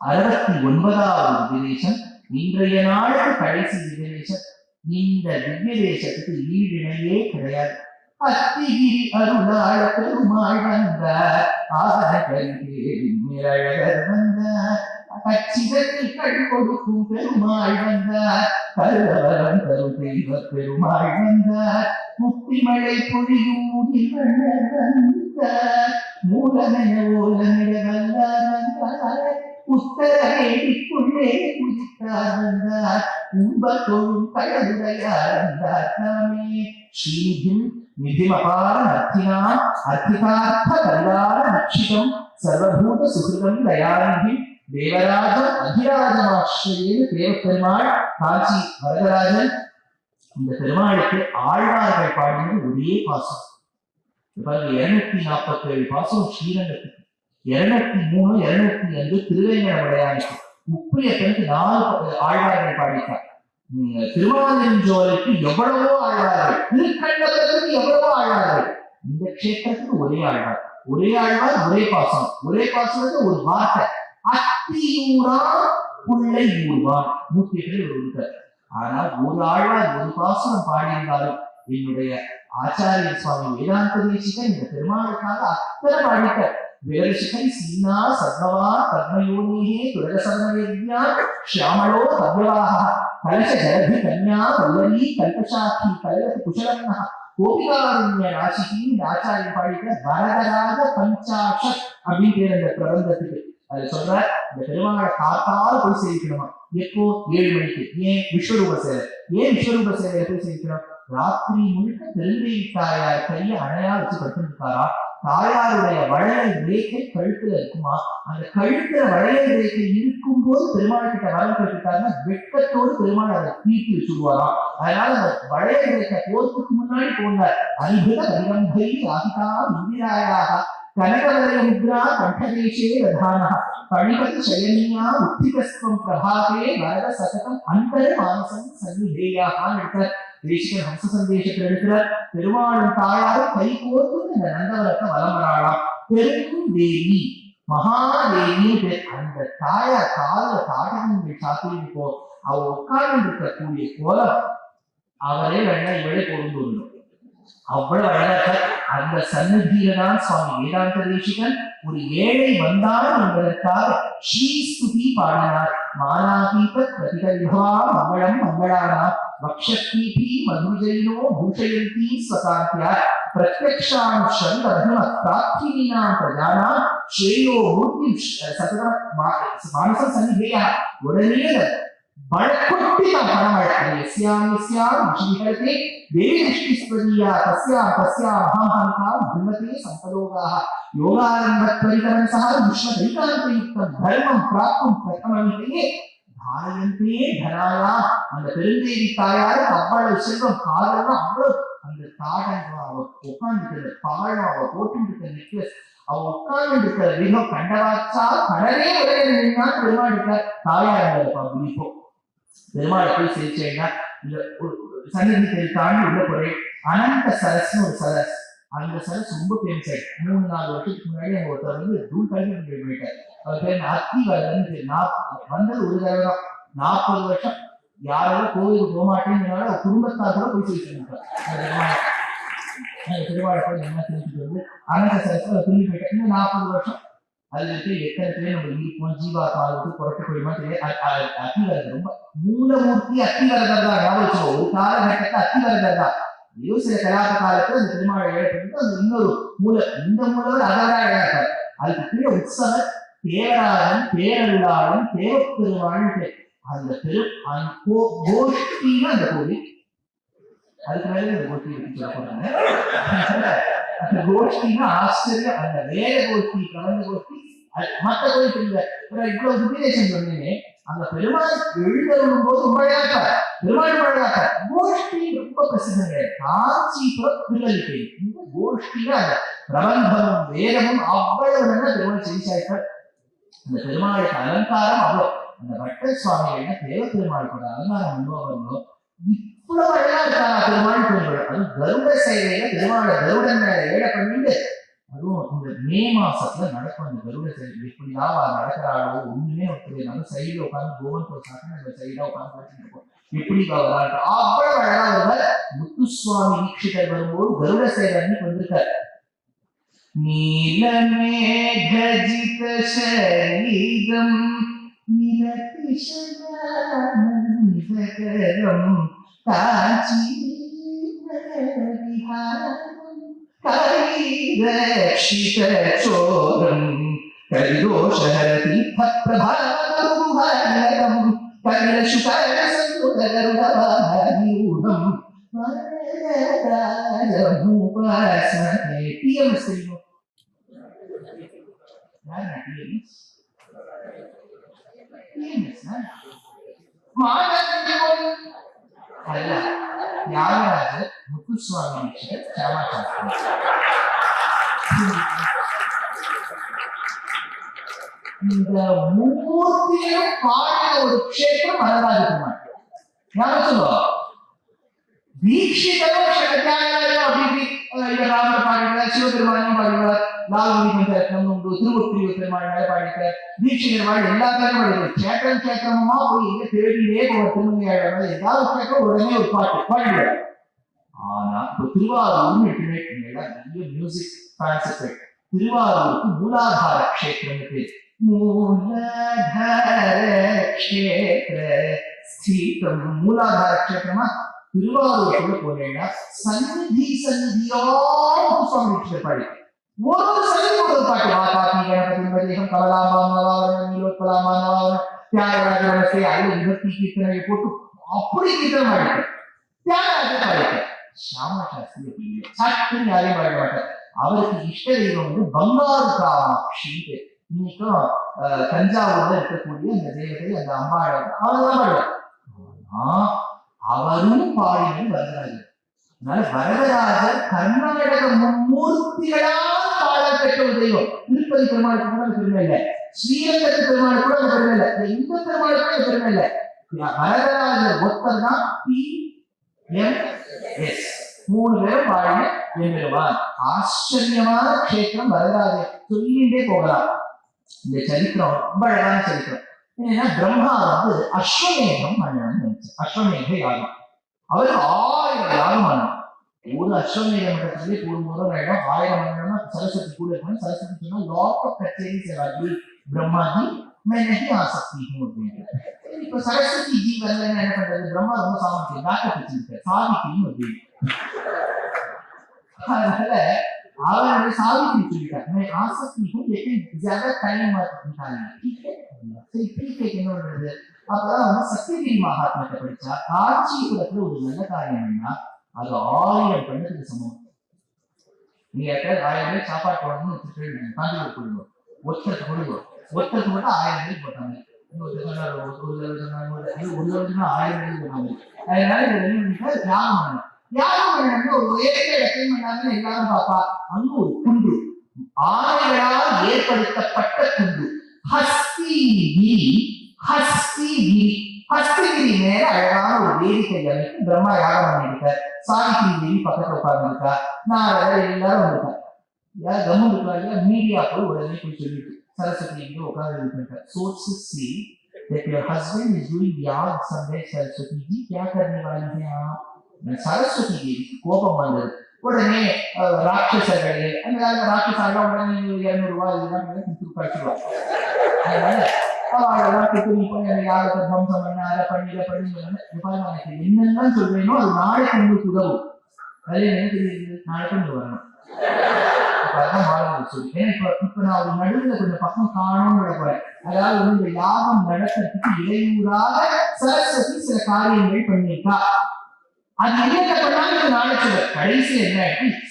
69வது திவ்யதேசம் இன்றைய நாளுக்கு கடைசி திவ்யதேசம். இந்த திவ்யதேசத்துக்கு ஈடிணையே கிடையாது. அத்திகிரி அருளாள பெருமாள் வந்தார், ஆதரழகர் வந்தார், கச்சிதத்தில் கண் கொடுக்கும் பெருமாள் வந்தார், கருவரம் தரும் தெய்வ பெருமாள் வந்தார், முத்திமழை பொழியும் முகில்வண்ணர் வந்தார், மூலமென ஓலமிட வந்தார் வந்தார், உத்தரவேடிக்குள்ளே உதித்தார் வந்தார், உம்பத்தொழும் கடவுடையார் வந்தார் தாமே. ஸ்ரீநிதிம் நிதிமபார நர்த்தினாம் அர்த்திகார்த்த கல்லார நட்சிதம் சர்வபூத சுகிருதம் தயாநிதி தேவராஜம் அதிராஜமாஸ்ரயே தேவப்பெருமாள் காஞ்சி வரதராஜன். இந்த பெருமாளுக்கு ஆழ்வார்கள் பாடினது ஒரே பாசம். 247 பாசம் ஸ்ரீரங்கத்துக்கு, 203 205 திருவேங்கடமுடையானுக்கு, 38 4 ஆழ்வார்கள் பாடிட்டார். திருவாதிரஞ்சோலைக்கு எவ்வளவோ ஆழ்வார்கள், திருக்கண்டபுரத்துக்கு எவ்வளவோ ஆழ்வார்கள், இந்த கஷேத்திரத்துக்கு ஒரே ஆழ்வார், ஒரே ஆழ்வார், ஒரே பாசம். ஒரே பாசம் ஒரு வார்த்தை, அத்தியூரா புள்ளை ஊர்வார் 108 இருக்கார். ஆனால் ஒரு ஆழ்வார் ஒரு பாசனம் பாடியிருந்தாலும் என்னுடைய ஆச்சாரிய சுவாமி வேதாந்த தேசிகன் இந்த பெருமாளுக்காக அத்தனை பாடிட்டார். வேதசிகன் சீனா சத்மவா பத்மயோனியே துரகசர்மவேத்யா ஷியாமளோ தவ்யவாஹ கலச ஜலதி கன்யா வல்லரி கல்பசாக்கி கலகதி குஷலம்னஹ கோபிகாருண்ய ராசிக்கு இந்த ஆச்சாரியம் பாடிட்ட வரதராஜ பஞ்சாஷத் அப்படின்னு பேர் அந்த பிரபந்தத்துக்கு. அது சொல்றார், இந்த பெருமாளை காத்தால் போய் சேவிக்கணுமா. எப்போ? 7 மணிக்கு. ஏன்? விஸ்வரூப சேவை. ஏன் விஸ்வரூப சேவையை போய் சேவிக்கணும்? ராத்திரி முழுக்க பெருந்தேவி தாயார் கையை அணையா வச்சு படுத்துருக்காரா, தாயாருடைய வளையல் ரேகை கழுத்துல இருக்குமா, அந்த கழுத்துல வளையல் ரேகை இருக்கும் போது பெருமாள் கிட்ட வரம் கட்டுட்டாருன்னா வெட்கத்தோடு பெருமாள் அதை தீட்டி வச்சுடுவாராம். அதனால அந்த வளையல் ரேகை போறதுக்கு முன்னாடி போனார். அனிபுத பரிரம்பை ஆகிதா இந்திராயாக கனகவலய முத்ரா கண்டதேசே ரதானஹ பணிபதி சயனியா உத்திகஸ்வம் பிரபாதே வரத சதகம் அந்தர மானசம் சன்னிதேயாகான்னு எடுத்தார். தேசிகன் ஹம்ச சந்தேசத்தில் எடுக்கிறார். பெருமாளும் தாயாரும் கை கோர்த்து இந்த நந்தவரத்தை வலம் வராளாம். பெரும் தேவி மகாதேவி அந்த தாயார் கால தாடகங்கள் சாத்திரிப்போ அவ உட்கார்ந்து இருக்கக்கூடிய கோலம் அவரே வேணா இவளே பொருந்து வரணும். அவ்வளவு அழகாக அந்த சன்னதியில தான் சுவாமி வேதாந்த தேசிகன் ஒரு ஏழை வந்தான் என்பதற்காக ஸ்ரீஸ்துதி பாடினார். மானாதீப பிரதிகல்பவா மங்களம் மங்களானா வக்ஷஸ்தீபி மதுஜைனோ பூஷயந்தி ஸ்வகாந்தியா பிரத்யக்ஷான் சந்தம பிரார்த்தினாம் பிரஜானா ஸ்ரேயோ மூர்த்தி சதத மானச சன்னிதேயா. உடனே பழக்கொட்டி தான் பணமழை எஸ்யாம் எஸ்யாம் விஷயத்தை தேவிஷ்டிஸ்வரியா தஸ்யா தஸ்யா மகாஹான்கா பிரம்மதே சம்பலோகாஹ யோகாரம்பத்வரிதவன்சஹ விஷ்ணதைகாந்தயுக்தம் தர்மம் பிராப்தும் பிரதமமிதே தாயந்தே தனாயா. அந்த பெருந்தேவி தாயாரு அவ்வளவு செல்வம் காரணம் அவ்வளவு அந்த தாடம் அவ உட்கார்ந்து பாழம் அவ போட்டு நெக்லஸ் அவ உட்கார்ந்து இருக்கிற விகம் கண்டவாச்சா கடனே உலக பெருமாள் இருக்கார். தாயார் பிடிப்போம் பெருமாளை போய் சேர்ச்சேன்னா இந்த சன்னிதி தாண்டி உள்ள போய் அனந்த சரஸ்னு ஒரு சரஸ், அந்த சரஸ் ரொம்ப ஃபேமஸ் ஆயிடுச்சு. 3-4 வருஷத்துக்கு முன்னாடி அவங்க ஒருத்தர் வந்து தூள் கல்வி போயிட்டார். அவர் பேர் அத்தி வரலன்னு பேர். வந்தது ஒரு தடவை தான். 40 வருஷம் யாராலும் கோவிலுக்கு போக மாட்டேங்கிறனால குடும்பத்தார் கூட போய் சேர்த்துருக்காங்க. பெருமாளை போய் என்ன செஞ்சுட்டு வந்து அனந்த சரஸ்ல திரும்பி போயிட்டார். இன்னும் 40 வருஷம் அதுல இருக்கு. எத்தனை பேர் நம்ம இருப்போம் ஜீவாத்மாவுக்கு புரட்ட போயிடுமா தெரியாது. அத்திவரதர் ரொம்ப மூலமூர்த்தி அத்திவரதர் தான். ஞாபகம் ஒரு காலகட்டத்தை அத்திவரதர் தான். ஏதோ சில கலாப காலத்துல அந்த திருமாலை ஏற்பட்டு அந்த இன்னொரு மூல, இந்த மூலவர் அதான் இழப்பார். அதுக்கு கீழே உற்சவர் தேவராஜன் பேரருளாளன் தேவப்பெருமாள் அந்த கோஷ்டின்னு அந்த கோவில். அதுக்கு மேலே இந்த கோஷ்டி இருக்கு சொல்ல போறாங்க. அந்த கோஷ்டினா ஆச்சரியம். அந்த வேத கோஷ்டி பிரபஞ்ச கோஷ்டி மற்ற கோயில் இல்லை. இவ்வளவு சுத்திரேஷன் சொன்னீங்க. அந்த பெருமாள் எழுதரும் போது ரொம்ப அழகாக்க பெருமாள் அழகாக்க கோஷ்டி ரொம்ப பிரசித்தம் கிடையாது. காஞ்சிபுரம் திருவல்லிக்கை இந்த கோஷ்டியில அந்த பிரபந்தமும் வேதமும் அவ்வளவு நல்ல பெருமாள் செய்திருக்கார். அந்த பெருமாளுக்கு அலங்காரம் அவ்வளவு. அந்த வட்ட சுவாமிகள்னா தேவ பெருமாளுக்கு அலங்காரம் அனுபவங்களோ இவ்வளவு அழகா இருக்காங்க பெருமாள். அது கருட சேவையில பெருமாளை கருடன் மேல ஏழை பண்ணிட்டு அதுவும் இந்த மே மாசத்துல நடக்கும் அந்த கருட செயல். எப்படிதான் நடக்கிறாளோ ஒண்ணுமே ஒருத்தர் நம்ம சைடுல உட்காந்து கோவன் போசாக்க நம்ம சைடா உட்காந்து பேசிட்டு இருக்கோம். எப்படி வராங்க அவ்வளவு அழகா வருவார். முத்துசுவாமி தீட்சிதர் வரும்போது கருட செயல் அன்னைக்கு வந்திருக்காரு. நீலமேகஜித சரீரம் நிரதிசயானந்தகரம் காஞ்சிவிஹாரம் கைரக்ஷிதசோரம் கரிதோஷஹரதீர்த்தப்ரபாகரம் கரிலசுகரசந்துதகருடவாரியூடம் வரதராஜமுபாஸ்மஹே. டிஎம்எஸ் தெரியும்? யார் டிஎம்எஸ்? அல்ல, தியாகராஜர், முத்துசுவாமி தீட்சிதர், சாமாச்சாரம். இந்த மூர்த்தியும் பாடின ஒரு க்ஷேத்திரம் வரலாறு பெருமாள். யாரும் சொல்லுவா தீட்சிதரும் தியாகராஜரும் அப்படி ராமர் பாடினார், சிவபெருமானையும் பாடினார், லால்குடி பஞ்சாயத்தம் உண்டு, திருவொற்றியூர் பெருமாள் மேல பாடிட்டார், தீட்சிதர் வாழ் எல்லாத்தையும் பாடினார். சேத்திரம் சேத்திரமா போய் எங்க தேடியே போற திருமணியாளர் ஏதாவது கேட்க உடனே ஒரு பாட்டு பாடினார். ஆனா இப்போ திருவாரூர்னு நிறைய மியூசிக் கான்செப்ட். திருவாரூருக்கு மூலாதார கஷேத்திரம் பேர். மூலாதார கஷேத்திர ஸ்தீதம். மூலாதார கஷேத்திரமா திருவாரூருக்குள்ள போனேன்னா சந்நிதி சந்நிதியோடு சுவாமி தீட்சிதர் பாடி ஒரு சந்நிதி ஒரு பாட்டு. வாதாபி கணபதி மதேகம் கமலாமானவாவன நீலோத்பலாமானவாவன தியாகராஜவனசே ஐந்து விபக்தி கீர்த்தனை போட்டு அப்படி கீர்த்தனம் பாடிட்டு தியாகராஜர் பாடிட்டு. ஷியாமா சாஸ்திரி அப்படி சட்டுன்னு யாரையும் பாட மாட்டார். அவருக்கு இஷ்ட தெய்வம் வந்து பங்காரு காமாட்சி. இன்னைக்கும் தஞ்சாவூர்ல இருக்கக்கூடிய அந்த தேவதை, அந்த அம்பாள் அவர்தான் பாடுவார். ஆனா அவரும் பாடினது வரதராஜர். அதனால வரதராஜர் கர்நாடக மும்மூர்த்திகளால் பாடல் பெற்ற ஒரு தெய்வம். திருப்பதி பெருமாளுக்கு கூட அந்த பெருமை இல்லை, ஸ்ரீரங்கத்து பெருமாள் கூட அந்த பெருமை இல்லை, எந்த பெருமாளுக்கும் அந்த பெருமை இல்லை. வரதராஜர் ஒருத்தர் தான் PMS. 3 பேரும் பாடின எம்பெருமான். ஆச்சரியமான கஷேத்திரம் வரதராஜர். சொல்லிட்டே போகலாம். இந்த சரித்திரம் ரொம்ப அழகான சரித்திரம். ஏன்னா பிரம்மா வந்து அஸ்வமேகம் பண்ணணும்னு நினைச்சு, அஸ்வமேக யாகம். அவர் 1000 யாகம் பண்ணணும். ஒரு அஸ்வமேக மண்டலத்திலே கூடும்போது இடம் 1000 மண்டலம்னா சரஸ்வதி கூட இருக்கணும். சரஸ்வதி சொன்னா லாட் ஆஃப் கச்சேரி சேவாஜி பிரம்மாஜி மெனஹி ஆசக்தி அப்படின்னு. இப்ப சரஸ்வதி ஜி வரல என்ன பண்றது? பிரம்மா ரொம்ப சாமர்த்தியம் டாக்டர் வச்சிருக்காரு, சாவித்திரின்னு ஒரு தேவி. அதனால அவருடைய சாவித்திரி சொல்லிட்டாங்க ஆசக்திக்கும் ज्यादा टाइम निकालना, ठीक है? ठीक है என்ன பண்றது? அப்பதான் வந்து சக்திகிரி மகாத்மியத்தை படிச்சா காஞ்சிபுரத்துல ஒரு நல்ல காரியம் என்ன, அது 1000 பெண்ணுக்கு சமம். நீங்க 1000 பேர் சாப்பாடு போடணும்னு காஞ்சிபுரம் கொடுங்க, ஒருத்தருக்கு கொடுங்க, ஒருத்தருக்கு மட்டும் 1000 பேர் போட்டாங்க. ஒரு தடவை 1000 பேர் போட்டாங்க. அதனால இது தியாகம் பண்ணணும். தியாகம் பண்ண ஒரு இடத்தையும் பண்ணாங்க. எல்லாரும் பாப்பா அங்க ஒரு குண்டு, ஆணைகளால் ஏற்படுத்தப்பட்ட குண்டு, ஹஸ்திகிரி. ஹஸ்திகிரி ஹஸ்திகிரி மேல அழகான ஒரு வேதிக்கை அமைத்து பிரம்மா யாகம் பண்ணிருக்கார். சாவித்திரி தேவி பக்கத்துல உட்கார்ந்து இருக்கா, நாரதர் எல்லாரும் வந்திருக்காரு. யார் கம்மு இருக்காங்க, மீடியா போய் உடனே போய் சொல்லிட்டு சரஸ்வதி இங்க உட்கார்ந்து இருக்காங்க. Sources say that your husband is doing yag somewhere. Saraswati ji क्या करने वाली हैं आप? சரஸ்வதி தேவிக்கு கோபம் வந்தது. உடனே ராட்சசர்களே அந்த ராட்சசாக உடனே 200 ரூபாய் இதெல்லாம் கொடுத்து கழிச்சுடுவாங்க. அதனால அவளெல்லாம் கிட்ட போய் அந்த யாகத்தை தம்சம் பண்ண அதை பண்ணி இதை பண்ணி எனக்கு என்னென்ன சொல்றேனோ அது நாளைக்கு உங்களுக்கு உதவும். அதுல என்ன தெரியுது, நாளைக்கு இங்க வரணும். அதான் மாணவர்கள் சொல்லி. ஏன்னா இப்ப நான் ஒரு நடுவில் கொஞ்சம் பக்கம் காணும்னு விடப்போறேன். அதாவது வந்து இந்த யாகம் நடக்கிறதுக்கு இடையூறாக சரஸ்வதி சில காரியங்கள் பண்ணியிருக்கா. அது என்ன பண்ணாலும் நாளைக்கு கடைசி என்ன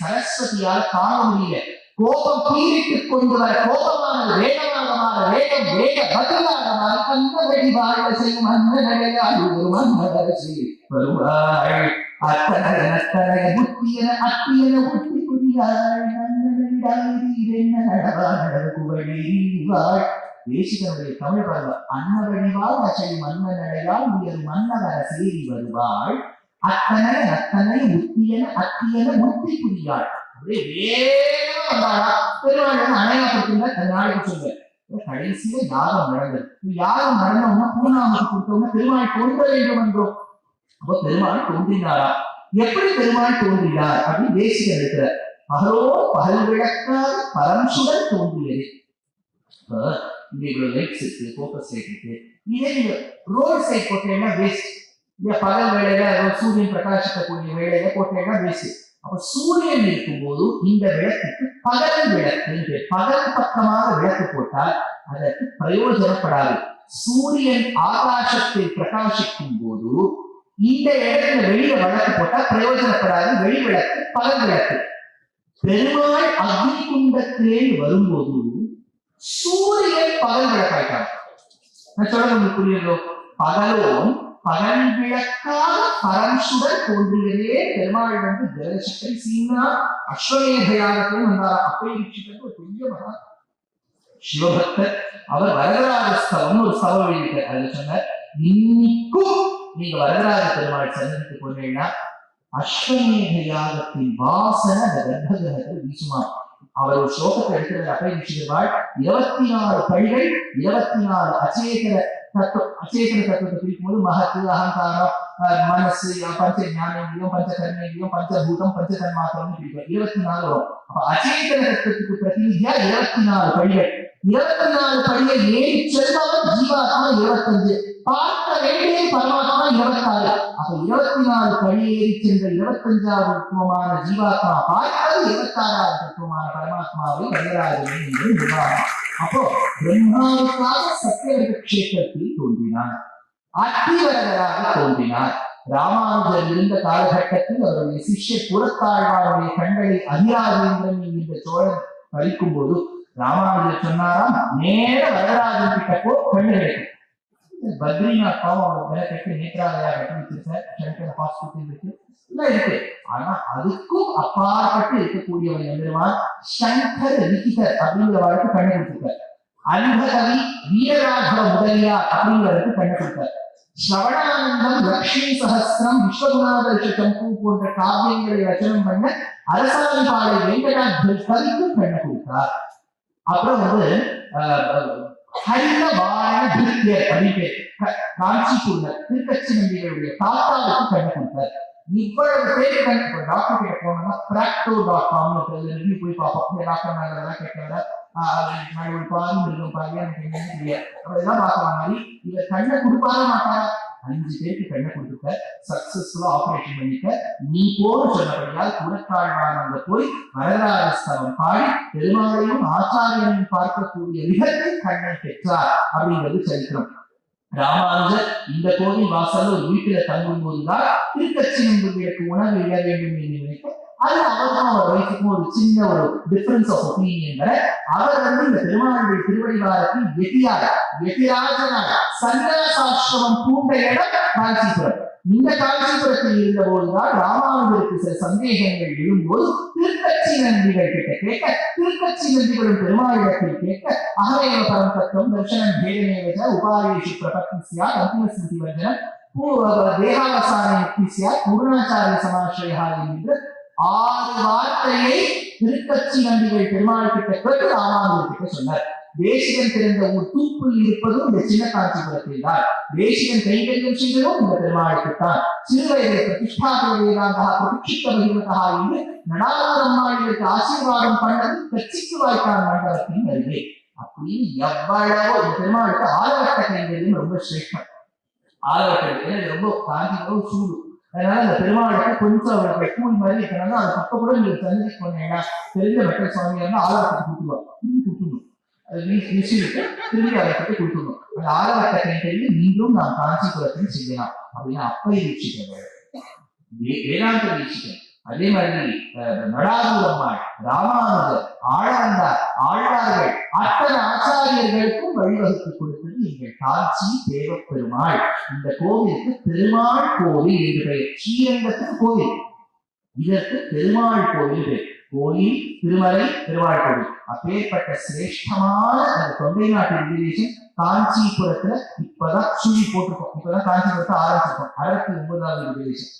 சரஸ்வதியால் காண முடியல. கோபம் பீரிட்டு கொண்டு வர கோபமானது வேகமாக மாற, வேகம் வேக பதிலாக மாற, அந்த வெடிவாழ செய்யும் அந்த நிலையால் ஒரு மன்னரசி வருவாள். அத்தனை நத்தனைய புத்தியன அத்தியன புத்தி புரியாள். என்ன நடவா நடக்குவழிவாள். தேசிகனுடைய தமிழ் பாருங்க. அன்னவழிவாள் செய்யும் மன்ன நடையால் உயர் மன்னவர சேரி வருவாள். அத்தனை அத்தனை புத்தியன அத்தியன புத்தி புரியாள். அப்படியே வேகமா வந்தாரா பெருமாள் அணையாப்படுத்துங்க அந்த நாளைக்கு சொல்லுவேன். கடைசியில யாகம் நடந்தது. யாகம் நடந்தவங்க பூர்ணாமதி கொடுத்தவங்க பெருமாள் தோன்ற வேண்டும் என்றோம். அப்ப பெருமாள் தோன்றினாரா? எப்படி பெருமாள் தோன்றினார் அப்படின்னு தேசிகர் இருக்கிறார். பகலோ பகல் விளக்காக பரம்சுடன் தோன்றியது. இப்ப இங்க இவ்வளவு லைட்ஸ் இருக்கு, போக்கஸ் லைட் இருக்கு. இதே நீங்க ரோட் சைட் போட்டீங்கன்னா வேஸ்ட். இந்த பகல் வேலையில சூரியன் பிரகாசிக்கக்கூடிய வேலையில போட்டீங்கன்னா வேஸ்ட். அப்ப சூரியன் இருக்கும்போது இந்த விளக்குக்கு பகல் விளக்கு, பகல் பக்கமாக விளக்கு போட்டால் அதற்கு பிரயோஜனப்படாது. சூரியன் ஆகாசத்தில் பிரகாசிக்கும் போது இந்த இடத்துல வெளியில விளக்கு போட்டா பிரயோஜனப்படாது. வெளி விளக்கு பகல் விளக்கு. பெருமாள் அக்னி குண்டத்திலே வரும்போது சூரியன் பகல் விளக்காயிட்டாங்க. நான் சொல்றது உங்களுக்கு புரியுதோ? பகலோன் பகல் விளக்காக பரம்சுடன் தோன்றியதே பெருமாள் ஜலசக்தி சீனா அஸ்வமேதையாகத்தையும் வந்தார். அப்பயிற்சிக்கு ஒரு பெரிய மகா சிவபக்தர். அவர் வரதராஜஸ்தவம் ஒரு ஸ்தவம் எழுதிட்டார். அதுல சொன்னார், இன்னைக்கும் நீங்க வரதராஜ பெருமாள் சன்னதிக்கு போனீங்கன்னா அஸ்வமேத யாகத்தின் வாசனை அந்த கர்ப்பகிரகத்தில் வீசுமா. அவர் ஒரு ஸ்லோகத்தை எடுக்கிறது அப்பயிற்சிகள் 24 படிகள், 24 அச்சேதன தத்துவத்தை பிரிக்கும்போது மகத்து, அகங்காரம், மனசு, பஞ்ச ஞானேந்திரியம், பஞ்ச கர்மேந்திரியம், பஞ்சபூதம், பஞ்ச தன்மாத்திரம் பிரிக்கும். 24 வரும். அப்ப அச்சேதன தத்துவத்துக்கு பிரதிநிதியா 24 படிகள். 24 படியை ஏறி செல்பவன் ஜீவாத்மா 25, பார்க்க வேண்டிய பரமாத்மா 26. அப்ப 24 படி ஏறி சென்ற 25வது தத்துவமான ஜீவாத்மா பார்ப்பது 26வது தத்துவமான பரமாத்மாவை வரதராஜன் என்று விவாதம். அப்போ பிரம்மாவுக்காக சத்தியவர்க கஷேத்திரத்தில் தோன்றினார், அத்திவரதராக தோன்றினார். ராமானுஜர் இருந்த காலகட்டத்தில் அவருடைய சிஷ்யர் புறத்தாழ்வாருடைய கண்களை அதிராஜேந்திரன் என்கின்ற சோழன் பறிக்கும் போது ராமானுஜர் சொன்னாராம், நேர வரதராஜன் கிட்ட போ, கண்ணு கிடைக்கும். பத்ரிநாத் பாவம் அவர் மேல கட்டி நேற்றாலயா கட்டி வச்சிருக்கார். சங்கர ஹாஸ்பிட்டல் இருக்கு. ஆனா அதுக்கும் அப்பாற்பட்டு இருக்கக்கூடியவர் எம்பெருமான் சங்கர் லிகிதர் அப்படிங்கிற வாழ்க்கை கண்ணை கொடுத்திருக்கார். அன்பகவி வீரராகவ முதலியார் அப்படிங்கிறதுக்கு கண்ணை கொடுத்தார். ஸ்ரவணானந்தம், லக்ஷ்மி சகஸ்திரம், விஸ்வகுணாதர்ஷ சம்பு போன்ற காவியங்களை ரச்சனம் பண்ண அரசாணிபாளை வெங்கடாத்ரி கவிக்கும் கண்ணை கொடுத்தார். அப்புறம் ஹரித வாரண திருத்தியர் அப்படின்னு காஞ்சிபுர்ல திருக்கட்சி நம்பிகளுடைய தாத்தாவுக்கு கண்ணை கொடுத்தார். இவ்வளவு பேர் டாக்டர் கிட்ட போனோம்னா practo.com ரிவ்யூ போய் பார்ப்போம். டாக்டர் மேலாம் கேட்கறத ஒரு பாதி மிருகம் பாதி எனக்கு என்னன்னு தெரியாது. அதெல்லாம் பார்க்குற மாதிரி இவர் கண்ணை கொடுப்பாத மாட்டாரா? 5 பேருக்கு கண்ணை கொடுத்துக்க, சக்சஸ்ஃபுல்லா ஆபரேஷன் பண்ணிக்க. நீ போன்னு சொன்னபடியால் புறத்தாழ்வானங்க போய் வரதராஜஸ்தவம் பாடி பெருமாளையும் ஆச்சாரியனையும் பார்க்கக்கூடிய விதத்தில் கண்ணை பெற்றார் அப்படிங்கிறது சரித்திரம். ராமானுஜர் இந்த கோவில் வாசல் ஒரு வீட்டுல தங்கும் போதுதான் திருக்கட்சி நம்பிகளுக்கு உணவு இட வேண்டும் என்று நினைக்க, அது அவருக்கும் அவர் வயசுக்கும் ஒரு சின்ன ஒரு டிஃபரன்ஸ் ஆஃப் ஒப்பீனியன் வர அவர் இந்த பெருமாளுடைய திருவடிவாரத்தில் எதிராஜனாக சன்னியாசாசிரமம் பூண்ட இடம் காஞ்சிபுரம். இந்த காஞ்சிபுரத்தில் இருந்த போதுதான் ராமானுஜருக்கு சில சந்தேகங்கள் எழும்போது திருக்கட்சி நம்பிகள் கிட்ட கேட்க, திருக்கட்சி நம்பிகளும் பெருமாளிடத்தில் கேட்க, அகமேவ பரம் தத்துவம் தர்சனம் பேதமேவ உபாயேஷு பிரபத்தி சியாத் அந்திம ஸ்மிருதி வர்ஜனம் தேகாவசான யுக்தி சியாத் பூர்ணாச்சாரிய சமாஸ்ரயா என்று 6 வார்த்தையை திருக்கட்சி நம்பிகள் பெருமாள் கிட்ட கேட்டு ராமானுஜர் கிட்ட சொன்னார். தேசிகன் பிறந்த ஒரு தூப்புள் இருப்பதும் இந்த சின்ன காஞ்சிபுரத்தில் தான். தேசிகன் கைங்கரியம் செய்வதும் இந்த பெருமாளுக்குத்தான். சிறுவயதை பிரதிஷ்டாபதியாக பிரதிஷ்டித்த மகிமதா என்று நடாதூரம்மாளுக்கு ஆசீர்வாதம் பண்ணது கட்சிக்கு வாய்க்கான் மண்டபத்தின் அருகே. அப்படின்னு எவ்வளவோ இந்த பெருமாளுக்கு ஆலவட்ட கைங்கரியம் ரொம்ப சிரேஷ்டம். ஆலவட்ட ரொம்ப காஞ்சிபுரம் சூடு. அதனால அந்த பெருமாளுக்கு கொஞ்சம் அவருக்கு கூலி மாதிரி இருக்கிறனால அதை பக்கம் கூட நீங்க சந்திச்சு போனீங்கன்னா தெரிஞ்ச மக்கள் சுவாமியா இருந்தா ஆலவட்டத்தை கொடுத்துருவோம். திரும்பி அதை பற்றி கொடுத்துருவோம். அந்த ஆலவட்ட கைங்கரியம் மீண்டும் நாம் காஞ்சிபுரத்தில் செய்யலாம் அப்படின்னு அப்பை வீழ்ச்சிக்கிறேன், வேதாந்த வீழ்ச்சிக்கிறேன். அதே மாதிரி நடாதூரம்மாள், ராமானுஜர், ஆழ்வார், ஆழ்வார்கள் அத்தனை ஆச்சாரியர்களுக்கும் வழிவகுத்து கொடுத்தது எங்கள் காஞ்சி தேவ பெருமாள். இந்த கோவிலுக்கு பெருமாள் கோவில் என்று பெயர். ஸ்ரீரங்கத்துக்கு கோவில், இதற்கு பெருமாள் கோவில் பேர். கோயில் திருமலை பெருமாள் கோவில். அப்பேற்பட்ட சிரேஷ்டமான அந்த தொண்டை நாட்டு ரிசர்வேஷன் காஞ்சிபுரத்துல இப்பதான் சுழி போட்டிருக்கோம். இப்பதான் காஞ்சிபுரத்தை ஆரம்பிச்சிருக்கோம். 69வது ரிசர்வேஷன்.